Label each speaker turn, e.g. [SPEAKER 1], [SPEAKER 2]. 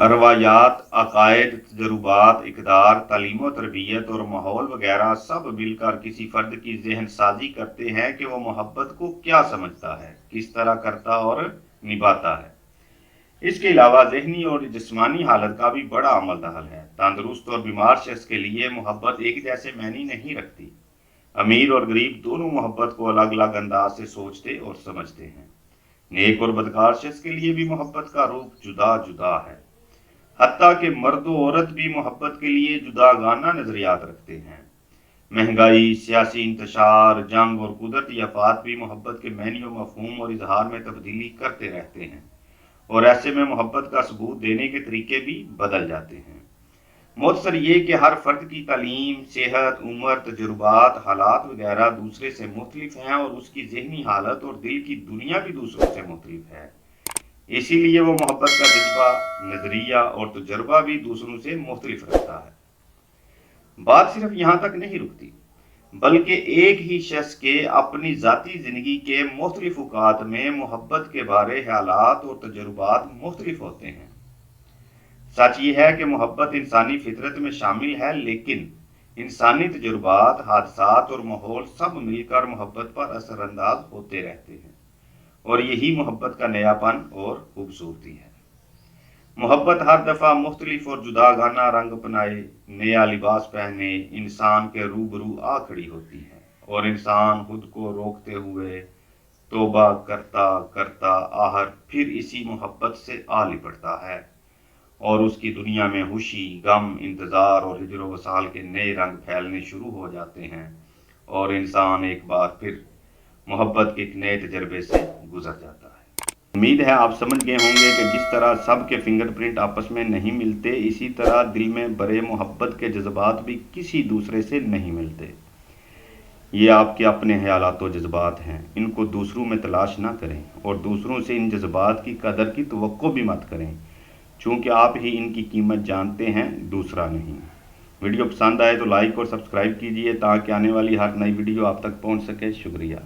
[SPEAKER 1] روایات، عقائد، تجربات، اقدار، تعلیم و تربیت اور ماحول وغیرہ سب مل کر کسی فرد کی ذہن سازی کرتے ہیں کہ وہ محبت کو کیا سمجھتا ہے، کس طرح کرتا اور نبھاتا ہے۔ اس کے علاوہ ذہنی اور جسمانی حالت کا بھی بڑا عمل دخل ہے۔ تندرست اور بیمار شخص کے لیے محبت ایک جیسے معنی نہیں رکھتی۔ امیر اور غریب دونوں محبت کو الگ الگ انداز سے سوچتے اور سمجھتے ہیں۔ نیک اور بدکار شخص کے لیے بھی محبت کا روپ جدا جدا ہے۔ حتیٰ کہ مرد و عورت بھی محبت کے لیے جداگانہ نظریات رکھتے ہیں۔ مہنگائی، سیاسی انتشار، جنگ اور قدرتی آفات بھی محبت کے معنی و مفہوم اور اظہار میں تبدیلی کرتے رہتے ہیں، اور ایسے میں محبت کا ثبوت دینے کے طریقے بھی بدل جاتے ہیں۔ مختصر یہ کہ ہر فرد کی تعلیم، صحت، عمر، تجربات، حالات وغیرہ دوسرے سے مختلف ہیں، اور اس کی ذہنی حالت اور دل کی دنیا بھی دوسروں سے مختلف ہے۔ اسی لیے وہ محبت کا جذبہ، نظریہ اور تجربہ بھی دوسروں سے مختلف رکھتا ہے۔ بات صرف یہاں تک نہیں رکتی، بلکہ ایک ہی شخص کے اپنی ذاتی زندگی کے مختلف اوقات میں محبت کے بارے خیالات اور تجربات مختلف ہوتے ہیں۔ سچ یہ ہے کہ محبت انسانی فطرت میں شامل ہے، لیکن انسانی تجربات، حادثات اور ماحول سب مل کر محبت پر اثر انداز ہوتے رہتے ہیں، اور یہی محبت کا نیا پن اور خوبصورتی ہے۔ محبت ہر دفعہ مختلف اور جداگانہ رنگ اپنائے، نیا لباس پہنے، انسان کے روبرو آ کھڑی ہوتی ہے، اور انسان خود کو روکتے ہوئے توبہ کرتا کرتا آخر پھر اسی محبت سے آ لپٹتا ہے، اور اس کی دنیا میں خوشی، غم، انتظار اور ہجر و وصال کے نئے رنگ پھیلنے شروع ہو جاتے ہیں، اور انسان ایک بار پھر محبت کے ایک نئے تجربے سے گزر جاتا ہے۔ امید ہے آپ سمجھ گئے ہوں گے کہ جس طرح سب کے فنگر پرنٹ آپس میں نہیں ملتے، اسی طرح دل میں بڑے محبت کے جذبات بھی کسی دوسرے سے نہیں ملتے۔ یہ آپ کے اپنے خیالات و جذبات ہیں، ان کو دوسروں میں تلاش نہ کریں، اور دوسروں سے ان جذبات کی قدر کی توقع بھی مت کریں، چونکہ آپ ہی ان کی قیمت جانتے ہیں، دوسرا نہیں۔ ویڈیو پسند آئے تو لائک اور سبسکرائب کیجیے تاکہ آنے والی ہر نئی ویڈیو آپ تک پہنچ سکے۔ شکریہ۔